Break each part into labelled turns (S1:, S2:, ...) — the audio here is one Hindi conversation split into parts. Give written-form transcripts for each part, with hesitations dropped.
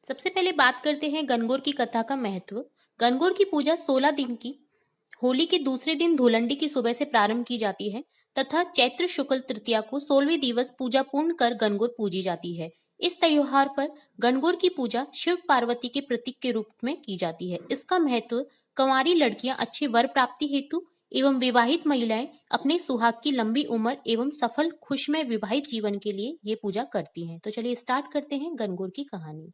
S1: सबसे पहले बात करते हैं गणगौर की कथा का महत्व। गणगौर की पूजा 16 दिन की होली के दूसरे दिन धुलंडी की सुबह से प्रारंभ की जाती है तथा चैत्र शुक्ल तृतीया को 16वें दिवस पूजा पूर्ण कर गणगौर पूजी जाती है। इस त्योहार पर गणगौर की पूजा शिव पार्वती के प्रतीक के रूप में की जाती है। इसका महत्व कंवारी लड़कियां अच्छे वर प्राप्ति हेतु एवं विवाहित महिलाएं अपने सुहाग की लंबी उम्र एवं सफल खुशमय विवाहित जीवन के लिए ये पूजा करती हैं। तो चलिए स्टार्ट करते हैं गणगौर की कहानी।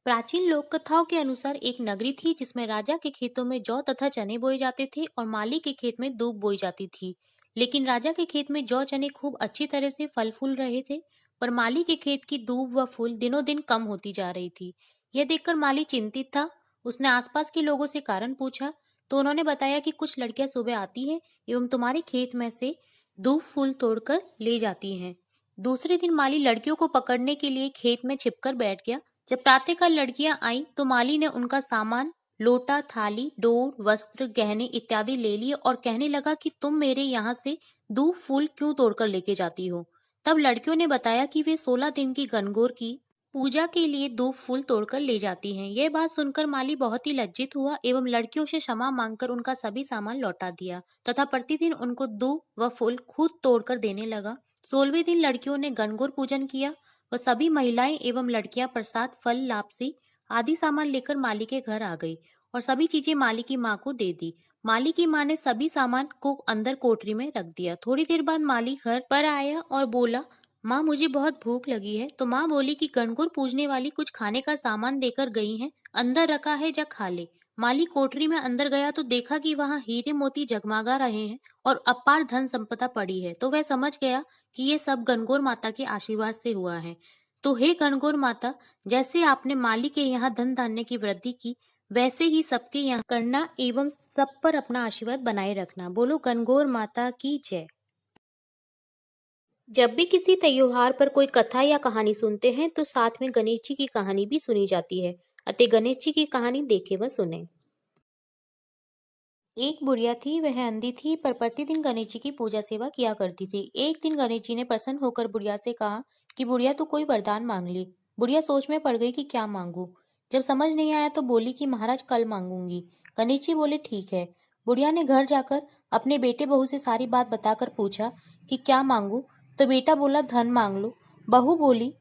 S1: प्राचीन लोक कथाओं के अनुसार एक नगरी थी जिसमें राजा के खेतों में जौ तथा चने बोए जाते थे और माली के खेत में दूब बोई जाती थी। लेकिन राजा के खेत में जौ चने खूब अच्छी तरह से फल फूल रहे थे, पर माली के खेत की दूब व फूल दिनों दिन कम होती जा रही थी। यह देखकर माली चिंतित था। उसने आसपास के लोगों से कारण पूछा तो उन्होंने बताया कि कुछ लड़कियां सुबह आती हैं एवं तुम्हारे खेत में से दूब फूल तोड़कर ले जाती हैं। दूसरे दिन माली लड़कियों को पकड़ने के लिए खेत में छिपकर बैठ गया। जब प्रातःकाल लड़कियां आईं तो माली ने उनका सामान लोटा, थाली, डोर, वस्त्र, गहने इत्यादि ले लिए और कहने लगा कि तुम मेरे यहाँ से दूब फूल क्यों तोड़कर लेके जाती हो। तब लड़कियों ने बताया कि वे 16 दिन की गणगौर की पूजा के लिए दूब फूल तोड़कर ले जाती हैं। यह बात सुनकर माली बहुत ही लज्जित हुआ एवं लड़कियों से क्षमा मांगकर उनका सभी सामान लौटा दिया तथा प्रतिदिन उनको दूब व फूल खुद तोड़कर देने लगा। 16वें दिन लड़कियों ने गणगौर पूजन किया। वह सभी महिलाएं एवं लड़कियां प्रसाद, फल, लापसी आदि सामान लेकर माली के घर आ गई और सभी चीजें माली की माँ को दे दी। माली की माँ ने सभी सामान को अंदर कोठरी में रख दिया। थोड़ी देर बाद माली घर पर आया और बोला, माँ मुझे बहुत भूख लगी है। तो माँ बोली कि गणगौर पूजने वाली कुछ खाने का सामान देकर गई हैं, अंदर रखा है, जा खा ले। माली कोठरी में अंदर गया तो देखा कि वहां हीरे मोती जगमगा रहे हैं और अपार धन संपदा पड़ी है। तो वह समझ गया कि ये सब गणगौर माता के आशीर्वाद से हुआ है। तो हे गणगौर माता, जैसे आपने माली के यहाँ धन धान्य की वृद्धि की, वैसे ही सबके यहाँ करना एवं सब पर अपना आशीर्वाद बनाए रखना। बोलो गणगौर माता की जय। जब भी किसी त्योहार पर कोई कथा या कहानी सुनते हैं तो साथ में गणेश जी की कहानी भी सुनी जाती है। अतः गणेश जी की कहानी देखे व सुने। एक बुढ़िया थी, वह अंधी थी पर प्रतिदिन गणेश जी की पूजा सेवा किया करती थी। एक दिन गणेश जी ने प्रसन्न होकर बुढ़िया से कहा कि बुढ़िया तू कोई वरदान मांग ली। बुढ़िया सोच में पड़ गई कि क्या मांगू। जब समझ नहीं आया तो बोली कि महाराज कल मांगूंगी। गणेश जी बोले ठीक है। बुढ़िया ने घर जाकर अपने बेटे बहू से सारी बात बताकर पूछा कि क्या मांगू। तो बेटा बोला धन मांग लो। बहू बोली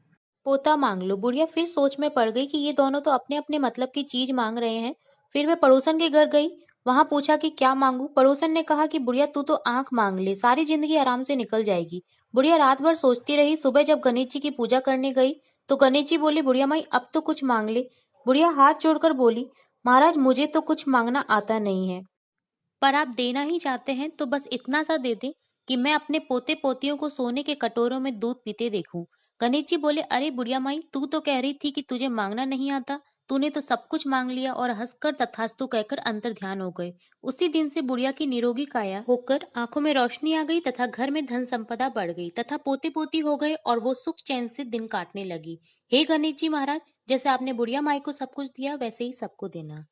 S1: पोता मांग लो। बुढ़िया फिर सोच में पड़ गई कि ये दोनों तो अपने अपने मतलब की चीज मांग रहे हैं। फिर वह पड़ोसन के घर गई, वहां पूछा कि क्या मांगू। पड़ोसन ने कहा कि बुढ़िया तू तो आंख मांग ले, सारी जिंदगी आराम से निकल जाएगी। बुढ़िया रात भर सोचती रही। सुबह जब गणेश जी की पूजा करने गई तो गणेश जी बोले बुढ़िया माई अब तो कुछ मांग ले। बुढ़िया हाथ जोड़कर बोली महाराज मुझे तो कुछ मांगना आता नहीं है, पर आप देना ही चाहते हैं तो बस इतना सा दे दे कि मैं अपने पोते पोतियों को सोने के कटोरों में दूध पीते देखूं। गणेश जी बोले अरे बुढ़िया माई, तू तो कह रही थी कि तुझे मांगना नहीं आता, तूने तो सब कुछ मांग लिया। और हंसकर तथास्तु कहकर अंतर ध्यान हो गए। उसी दिन से बुढ़िया की निरोगी काया होकर आंखों में रोशनी आ गई तथा घर में धन संपदा बढ़ गई तथा पोते पोती हो गए और वो सुख चैन से दिन काटने लगी। हे गणेश जी महाराज, जैसे आपने बुढ़िया माई को सब कुछ दिया वैसे ही सबको देना।